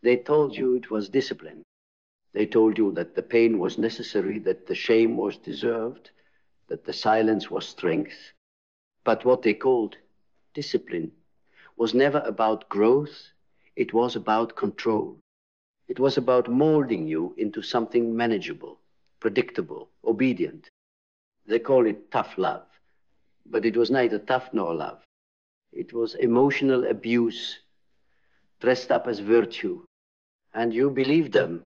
They told you it was discipline. They told you that the pain was necessary, that the shame was deserved, that the silence was strength. But what they called discipline was never about growth, it was about control. It was about molding you into something manageable, predictable, obedient. They call it tough love, but it was neither tough nor love. It was emotional abuse dressed up as virtue. And you believed them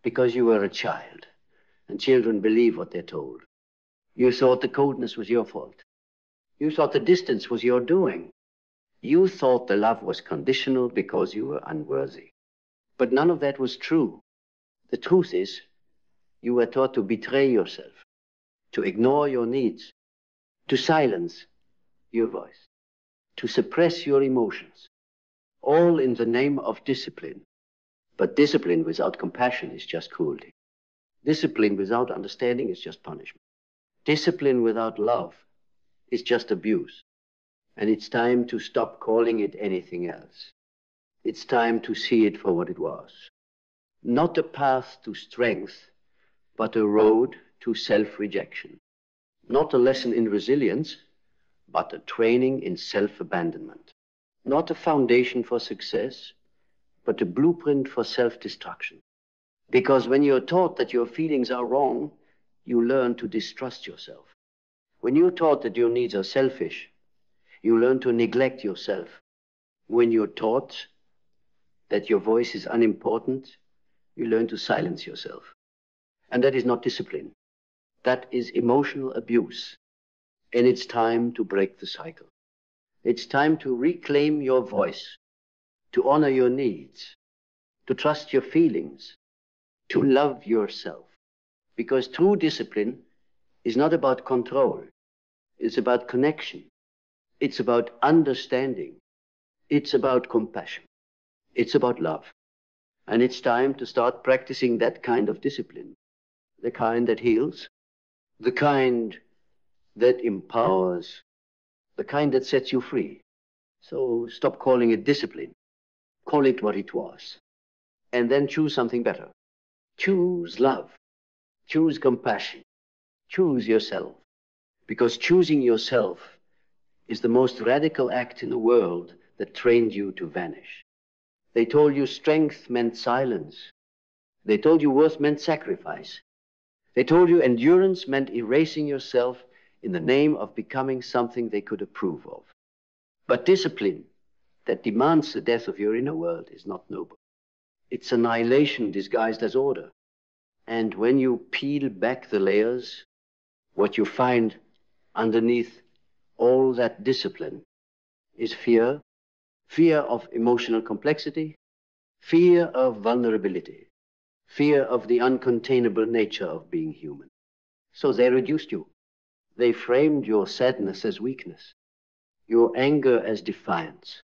because you were a child. And children believe what they're told. You thought the coldness was your fault. You thought the distance was your doing. You thought the love was conditional because you were unworthy. But none of that was true. The truth is, you were taught to betray yourself, to ignore your needs, to silence your voice, to suppress your emotions, all in the name of discipline. But discipline without compassion is just cruelty. Discipline without understanding is just punishment. Discipline without love is just abuse. And it's time to stop calling it anything else. It's time to see it for what it was. Not a path to strength, but a road to self-rejection. Not a lesson in resilience, but a training in self-abandonment. Not a foundation for success, but a blueprint for self-destruction. Because when you're taught that your feelings are wrong, you learn to distrust yourself. When you're taught that your needs are selfish, you learn to neglect yourself. When you're taught that your voice is unimportant, you learn to silence yourself. And that is not discipline. That is emotional abuse. And it's time to break the cycle. It's time to reclaim your voice, to honor your needs, to trust your feelings, to love yourself. Because true discipline is not about control. It's about connection. It's about understanding. It's about compassion. It's about love. And it's time to start practicing that kind of discipline. The kind that heals, the kind that empowers, the kind that sets you free. So stop calling it discipline. Call it what it was. And then choose something better. Choose love. Choose compassion. Choose yourself. Because choosing yourself is the most radical act in the world that trained you to vanish. They told you strength meant silence. They told you worth meant sacrifice. They told you endurance meant erasing yourself in the name of becoming something they could approve of. But discipline that demands the death of your inner world is not noble. It's annihilation disguised as order. And when you peel back the layers, what you find underneath all that discipline is fear, fear of emotional complexity, fear of vulnerability, fear of the uncontainable nature of being human. So they reduced you. They framed your sadness as weakness, your anger as defiance,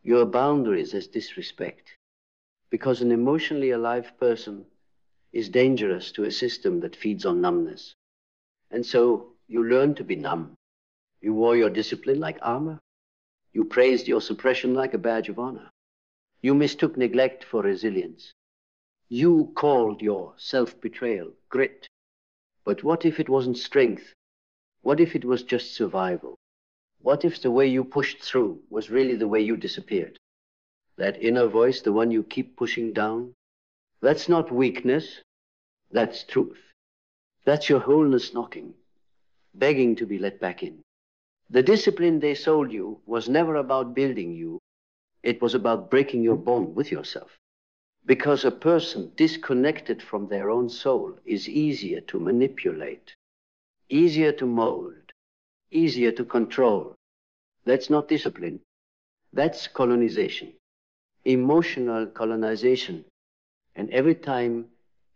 your boundaries as disrespect. Because an emotionally alive person is dangerous to a system that feeds on numbness. And so you learn to be numb. You wore your discipline like armor. You praised your suppression like a badge of honor. You mistook neglect for resilience. You called your self-betrayal grit. But what if it wasn't strength? What if it was just survival? What if the way you pushed through was really the way you disappeared? That inner voice, the one you keep pushing down, that's not weakness, that's truth. That's your wholeness knocking, begging to be let back in. The discipline they sold you was never about building you. It was about breaking your bond with yourself. Because a person disconnected from their own soul is easier to manipulate, easier to mold, easier to control. That's not discipline. That's colonization, emotional colonization. And every time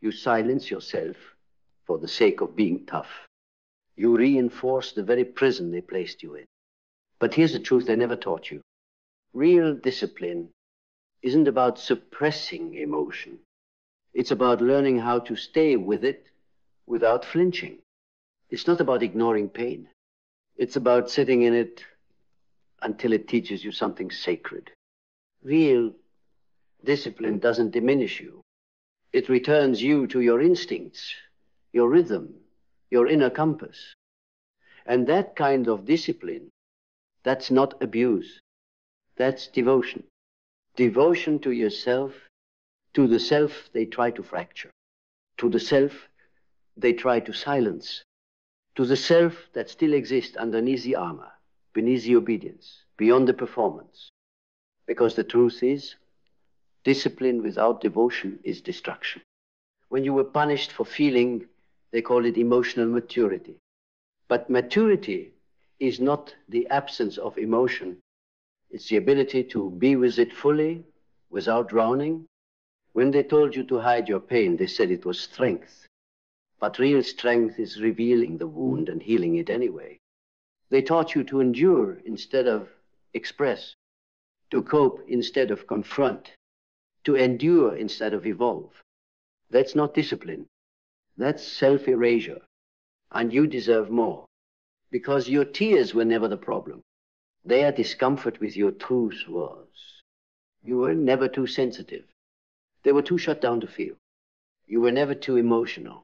you silence yourself for the sake of being tough, you reinforce the very prison they placed you in. But here's the truth they never taught you. Real discipline isn't about suppressing emotion. It's about learning how to stay with it without flinching. It's not about ignoring pain. It's about sitting in it until it teaches you something sacred. Real Discipline doesn't diminish you. It returns you to your instincts, your rhythm, your inner compass. And that kind of discipline, that's not abuse. That's devotion. Devotion to yourself, to the self they try to fracture, to the self they try to silence, to the self that still exists underneath the armor, beneath the obedience, beyond the performance. Because the truth is, discipline without devotion is destruction. When you were punished for feeling, they call it emotional maturity. But maturity is not the absence of emotion. It's the ability to be with it fully, without drowning. When they told you to hide your pain, they said it was strength. But real strength is revealing the wound and healing it anyway. They taught you to endure instead of express, to cope instead of confront, to endure instead of evolve. That's not discipline. That's self-erasure. And you deserve more. Because your tears were never the problem. Their discomfort with your truth was. You were never too sensitive. They were too shut down to feel. You were never too emotional.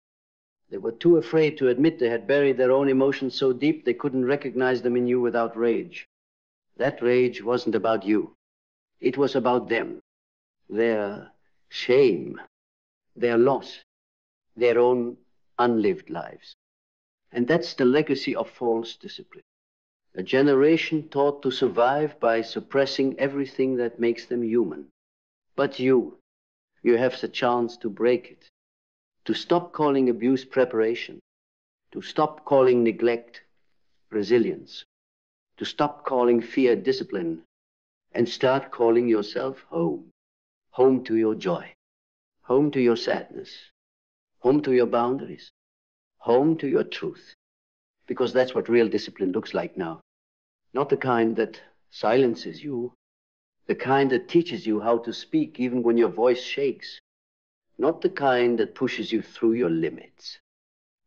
They were too afraid to admit they had buried their own emotions so deep they couldn't recognize them in you without rage. That rage wasn't about you. It was about them. Their shame, their loss, their own unlived lives. And that's the legacy of false discipline. A generation taught to survive by suppressing everything that makes them human. But you have the chance to break it, to stop calling abuse preparation, to stop calling neglect resilience, to stop calling fear discipline, and start calling yourself home. Home to your joy, home to your sadness, home to your boundaries, home to your truth. Because that's what real discipline looks like now. Not the kind that silences you, the kind that teaches you how to speak even when your voice shakes. Not the kind that pushes you through your limits.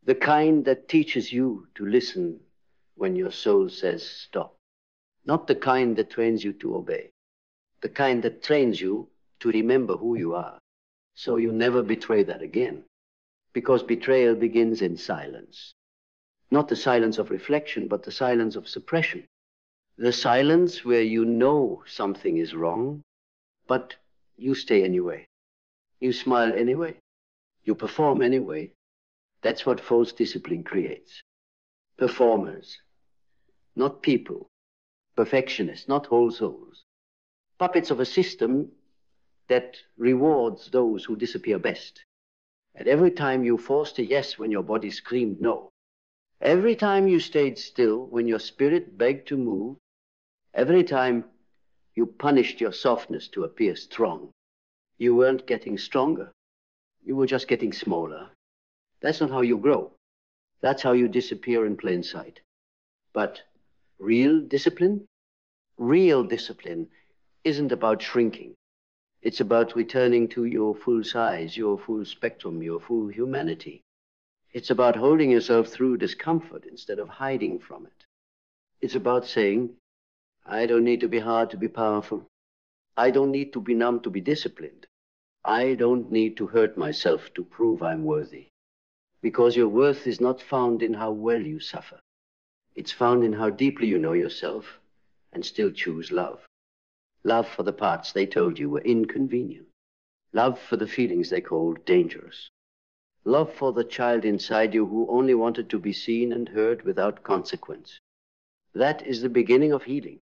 The kind that teaches you to listen when your soul says stop. Not the kind that trains you to obey. The kind that trains you to remember who you are, so you never betray that again. Because betrayal begins in silence. Not the silence of reflection, but the silence of suppression. The silence where you know something is wrong, but you stay anyway. You smile anyway. You perform anyway. That's what false discipline creates. Performers, not people. Perfectionists, not whole souls. Puppets of a system that rewards those who disappear best. And every time you forced a yes when your body screamed no, every time you stayed still when your spirit begged to move, every time you punished your softness to appear strong, you weren't getting stronger. You were just getting smaller. That's not how you grow. That's how you disappear in plain sight. But real discipline isn't about shrinking. It's about returning to your full size, your full spectrum, your full humanity. It's about holding yourself through discomfort instead of hiding from it. It's about saying, I don't need to be hard to be powerful. I don't need to be numb to be disciplined. I don't need to hurt myself to prove I'm worthy. Because your worth is not found in how well you suffer. It's found in how deeply you know yourself and still choose love. Love for the parts they told you were inconvenient. Love for the feelings they called dangerous. Love for the child inside you who only wanted to be seen and heard without consequence. That is the beginning of healing.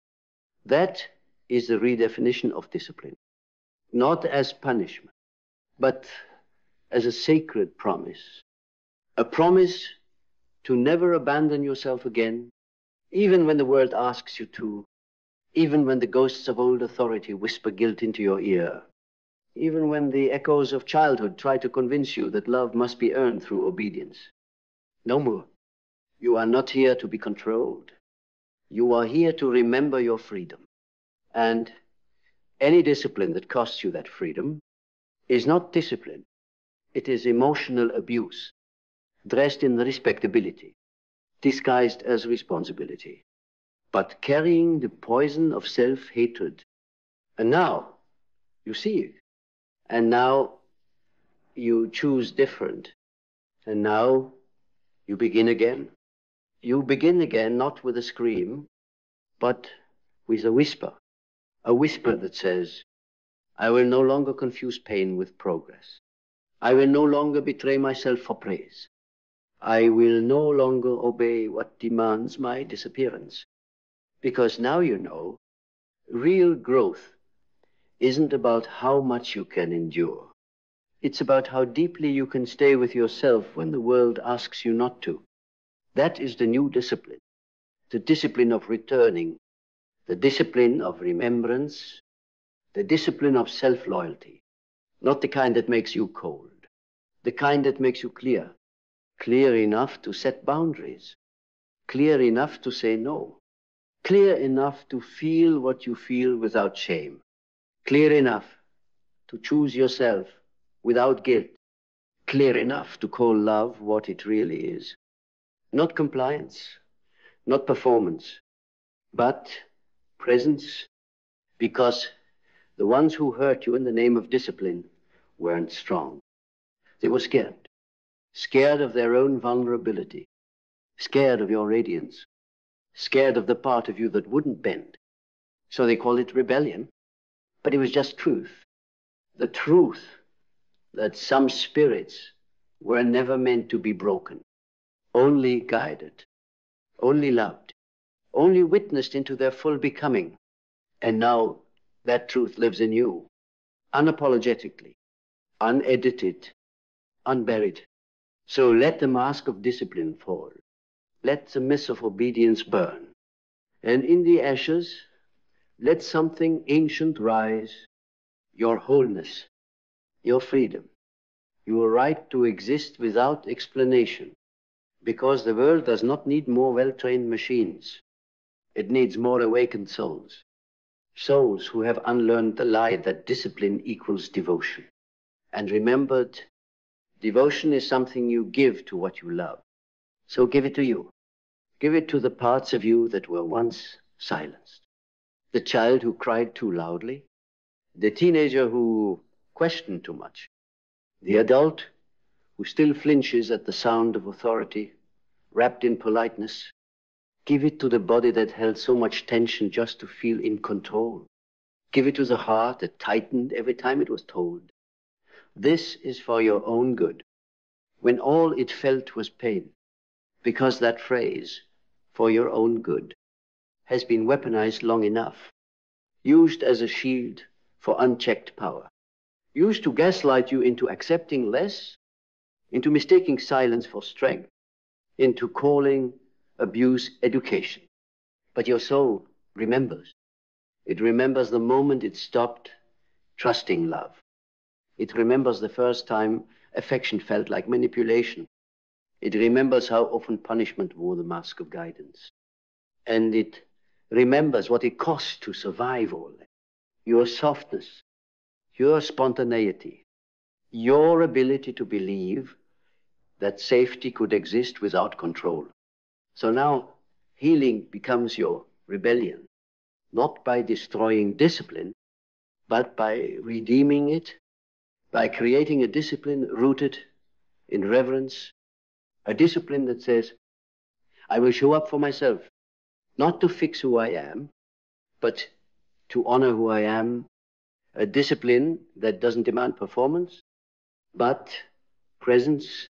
That is the redefinition of discipline. Not as punishment, but as a sacred promise. A promise to never abandon yourself again, even when the world asks you to, even when the ghosts of old authority whisper guilt into your ear, even when the echoes of childhood try to convince you that love must be earned through obedience. No more. You are not here to be controlled. You are here to remember your freedom. And any discipline that costs you that freedom is not discipline. It is emotional abuse, dressed in respectability, disguised as responsibility, but carrying the poison of self-hatred. And now, you see, And now you choose different. And now you begin again. You begin again not with a scream, but with a whisper that says, I will no longer confuse pain with progress. I will no longer betray myself for praise. I will no longer obey what demands my disappearance. Because now you know, real growth isn't about how much you can endure. It's about how deeply you can stay with yourself when the world asks you not to. That is the new discipline, the discipline of returning, the discipline of remembrance, the discipline of self-loyalty, not the kind that makes you cold, the kind that makes you clear, clear enough to set boundaries, clear enough to say no, clear enough to feel what you feel without shame, clear enough to choose yourself without guilt, clear enough to call love what it really is. Not compliance, not performance, but presence, because the ones who hurt you in the name of discipline weren't strong. They were scared, scared of their own vulnerability, scared of your radiance, scared of the part of you that wouldn't bend. So they call it rebellion, but it was just truth. The truth that some spirits were never meant to be broken, only guided, only loved, only witnessed into their full becoming. And now that truth lives in you, unapologetically, unedited, unburied. So let the mask of discipline fall. Let the mist of obedience burn. And in the ashes, let something ancient rise, your wholeness, your freedom, your right to exist without explanation. Because the world does not need more well-trained machines. It needs more awakened souls. Souls who have unlearned the lie that discipline equals devotion. And remembered, devotion is something you give to what you love. So give it to you. Give it to the parts of you that were once silenced. The child who cried too loudly. The teenager who questioned too much. The adult who still flinches at the sound of authority, wrapped in politeness. Give it to the body that held so much tension just to feel in control. Give it to the heart that tightened every time it was told. This is for your own good, when all it felt was pain, because that phrase, for your own good, has been weaponized long enough, used as a shield for unchecked power, used to gaslight you into accepting less, into mistaking silence for strength, into calling abuse education. But your soul remembers. It remembers the moment it stopped trusting love. It remembers the first time affection felt like manipulation. It remembers how often punishment wore the mask of guidance. And it remembers what it cost to survive all that. Your softness, your spontaneity, your ability to believe that safety could exist without control. So now healing becomes your rebellion, not by destroying discipline, but by redeeming it, by creating a discipline rooted in reverence, a discipline that says, I will show up for myself, not to fix who I am, but to honor who I am, a discipline that doesn't demand performance, but presence,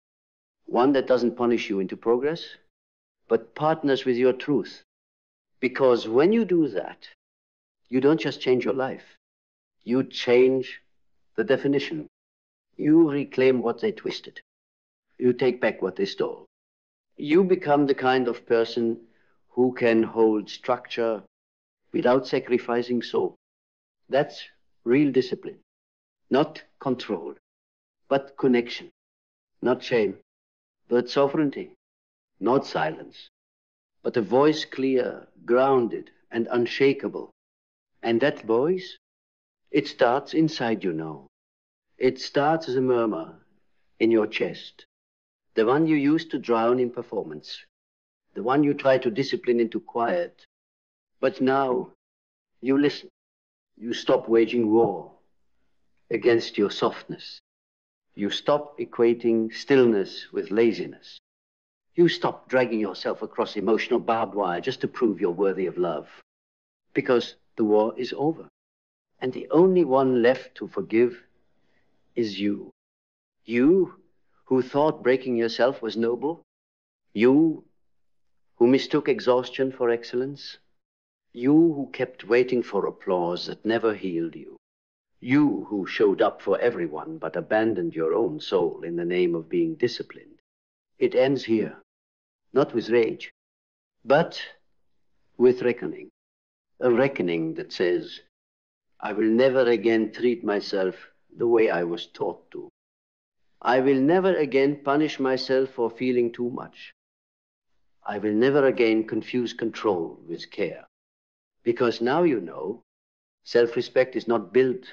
one that doesn't punish you into progress, but partners with your truth. Because when you do that, you don't just change your life, you change the definition. You reclaim what they twisted. You take back what they stole. You become the kind of person who can hold structure without sacrificing soul. That's real discipline. Not control, but connection. Not shame, but sovereignty. Not silence, but a voice clear, grounded, and unshakable. And that voice, it starts inside you now. It starts as a murmur in your chest. The one you used to drown in performance. The one you try to discipline into quiet. But now you listen. You stop waging war against your softness. You stop equating stillness with laziness. You stop dragging yourself across emotional barbed wire just to prove you're worthy of love. Because the war is over. And the only one left to forgive is you. You who thought breaking yourself was noble. You who mistook exhaustion for excellence. You who kept waiting for applause that never healed you. You who showed up for everyone but abandoned your own soul in the name of being disciplined. It ends here, not with rage, but with reckoning. A reckoning that says, I will never again treat myself the way I was taught to. I will never again punish myself for feeling too much. I will never again confuse control with care. Because now you know, self-respect is not built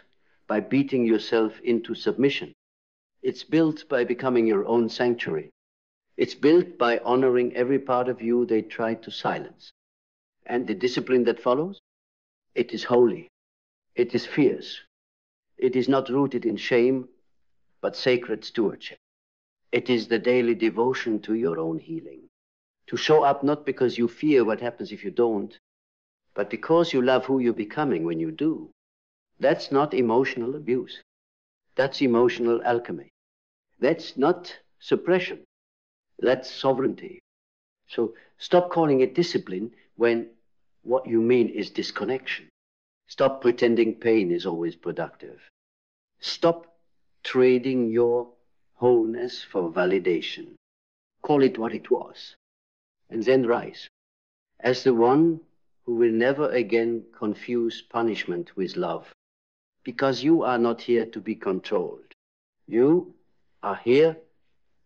by beating yourself into submission. It's built by becoming your own sanctuary. It's built by honoring every part of you they tried to silence. And the discipline that follows, it is holy. It is fierce. It is not rooted in shame, but sacred stewardship. It is the daily devotion to your own healing. To show up not because you fear what happens if you don't, but because you love who you're becoming when you do. That's not emotional abuse. That's emotional alchemy. That's not suppression. That's sovereignty. So stop calling it discipline when what you mean is disconnection. Stop pretending pain is always productive. Stop trading your wholeness for validation. Call it what it was. And then rise as the one who will never again confuse punishment with love. Because you are not here to be controlled. You are here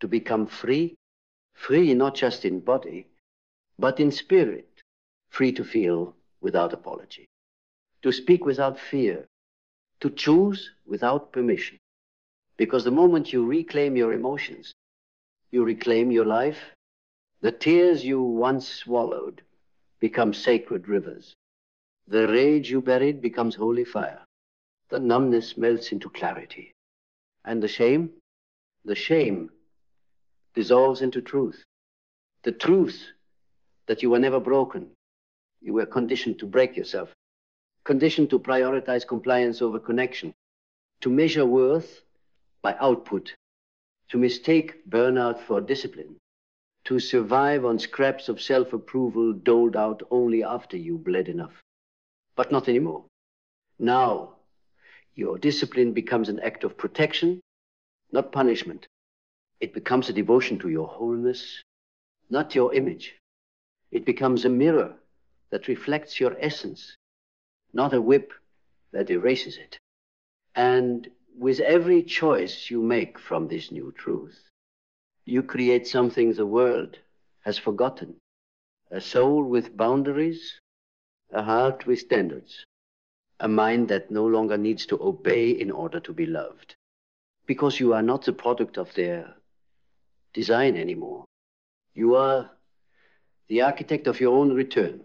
to become free, free not just in body, but in spirit, free to feel without apology, to speak without fear, to choose without permission. Because the moment you reclaim your emotions, you reclaim your life. The tears you once swallowed become sacred rivers. The rage you buried becomes holy fire. The numbness melts into clarity. And the shame dissolves into truth. The truth that you were never broken. You were conditioned to break yourself, conditioned to prioritize compliance over connection, to measure worth by output, to mistake burnout for discipline, to survive on scraps of self-approval doled out only after you bled enough. But not anymore. Now, your discipline becomes an act of protection, not punishment. It becomes a devotion to your wholeness, not your image. It becomes a mirror that reflects your essence, not a whip that erases it. And with every choice you make from this new truth, you create something the world has forgotten. A soul with boundaries, a heart with standards, a mind that no longer needs to obey in order to be loved. Because you are not the product of their design anymore. You are the architect of your own return.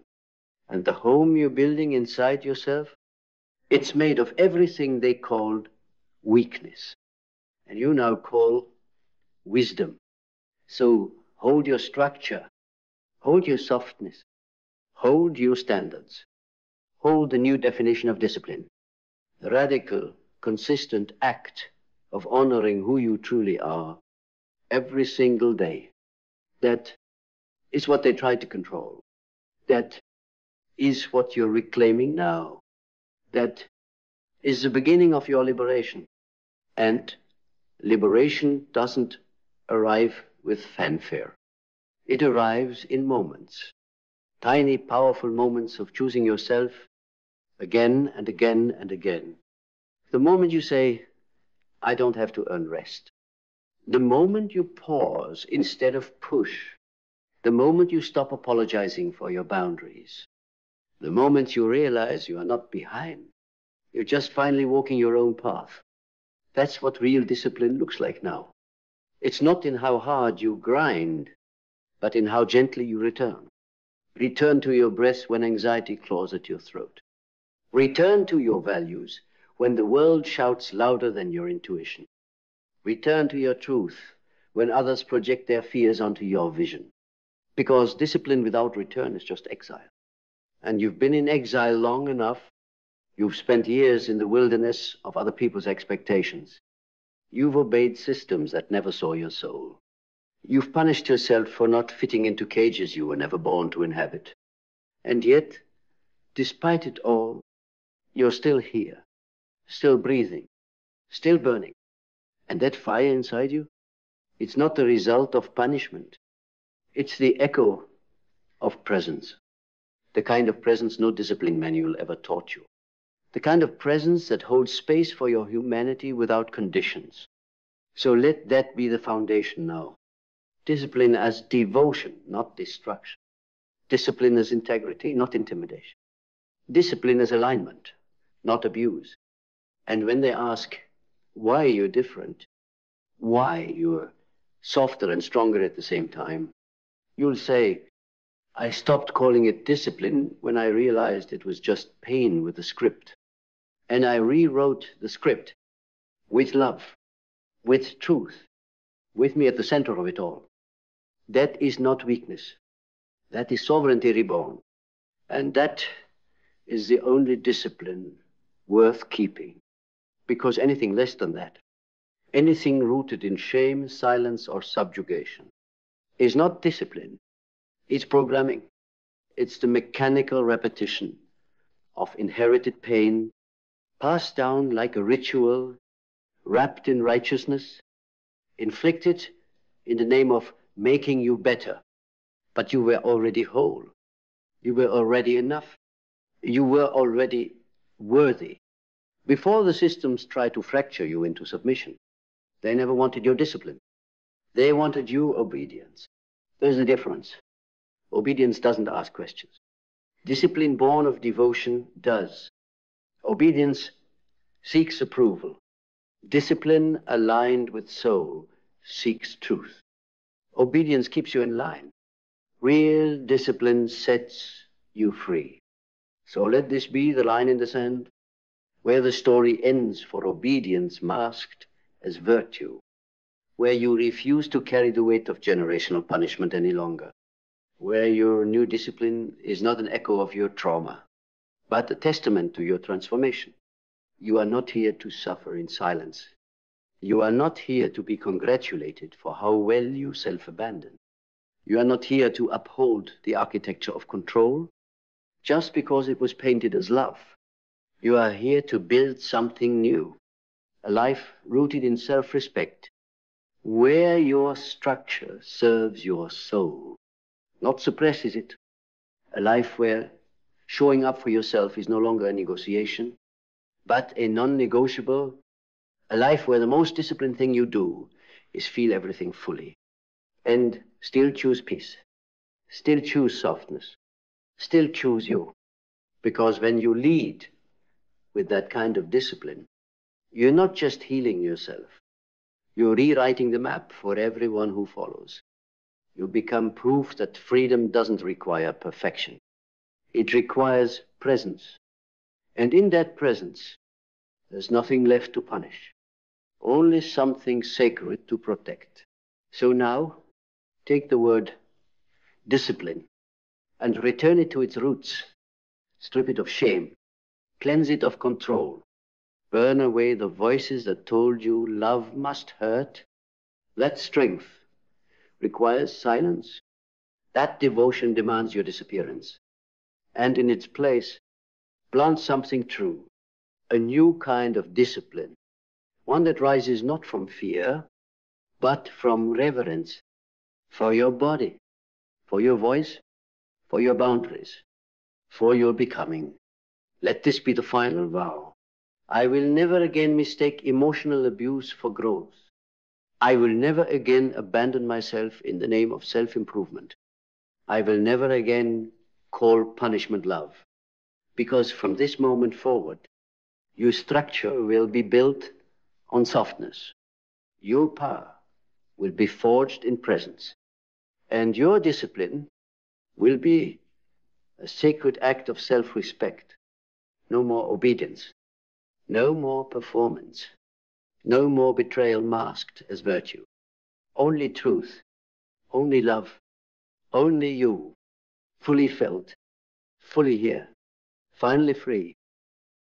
And the home you're building inside yourself, it's made of everything they called weakness. And you now call wisdom. So hold your structure, hold your softness, hold your standards, hold the new definition of discipline. The radical, consistent act of honoring who you truly are every single day. That is what they tried to control. That is what you're reclaiming now. That is the beginning of your liberation. And liberation doesn't arrive with fanfare. It arrives in moments. Tiny, powerful moments of choosing yourself again and again and again. The moment you say, I don't have to earn rest. The moment you pause instead of push. The moment you stop apologizing for your boundaries. The moment you realize you are not behind. You're just finally walking your own path. That's what real discipline looks like now. It's not in how hard you grind, but in how gently you return. Return to your breath when anxiety claws at your throat. Return to your values when the world shouts louder than your intuition. Return to your truth when others project their fears onto your vision. Because discipline without return is just exile. And you've been in exile long enough. You've spent years in the wilderness of other people's expectations. You've obeyed systems that never saw your soul. You've punished yourself for not fitting into cages you were never born to inhabit. And yet, despite it all, you're still here, still breathing, still burning. And that fire inside you, it's not the result of punishment. It's the echo of presence. The kind of presence no discipline manual ever taught you. The kind of presence that holds space for your humanity without conditions. So let that be the foundation now. Discipline as devotion, not destruction. Discipline as integrity, not intimidation. Discipline as alignment, not abuse. And when they ask why you're different, why you're softer and stronger at the same time, you'll say, I stopped calling it discipline when I realized it was just pain with the script. And I rewrote the script with love, with truth, with me at the center of it all. That is not weakness. That is sovereignty reborn. And that is the only discipline worth keeping. Because anything less than that, anything rooted in shame, silence, or subjugation, is not discipline. It's programming. It's the mechanical repetition of inherited pain, passed down like a ritual, wrapped in righteousness, inflicted in the name of making you better. But you were already whole. You were already enough. You were already worthy. Before the systems tried to fracture you into submission, they never wanted your discipline. They wanted you obedience. There's a difference. Obedience doesn't ask questions. Discipline born of devotion does. Obedience seeks approval. Discipline aligned with soul seeks truth. Obedience keeps you in line. Real discipline sets you free. So let this be the line in the sand where the story ends for obedience masked as virtue, where you refuse to carry the weight of generational punishment any longer, where your new discipline is not an echo of your trauma, but a testament to your transformation. You are not here to suffer in silence. You are not here to be congratulated for how well you self-abandon. You are not here to uphold the architecture of control just because it was painted as love. You are here to build something new, a life rooted in self-respect, where your structure serves your soul, not suppresses it. A life where showing up for yourself is no longer a negotiation, but a non-negotiable. A life where the most disciplined thing you do is feel everything fully and still choose peace, still choose softness, still choose you. Because when you lead with that kind of discipline, you're not just healing yourself. You're rewriting the map for everyone who follows. You become proof that freedom doesn't require perfection. It requires presence. And in that presence, there's nothing left to punish, only something sacred to protect. So now, take the word discipline and return it to its roots. Strip it of shame, cleanse it of control, burn away the voices that told you love must hurt. That strength requires silence. That devotion demands your disappearance. And in its place, plant something true, a new kind of discipline, one that rises not from fear, but from reverence for your body, for your voice, for your boundaries, for your becoming. Let this be the final vow. I will never again mistake emotional abuse for growth. I will never again abandon myself in the name of self-improvement. I will never again call punishment love. Because from this moment forward, your structure will be built on softness. Your power will be forged in presence. And your discipline will be a sacred act of self-respect. No more obedience. No more performance. No more betrayal masked as virtue. Only truth. Only love. Only you. Fully felt. Fully here. Finally free.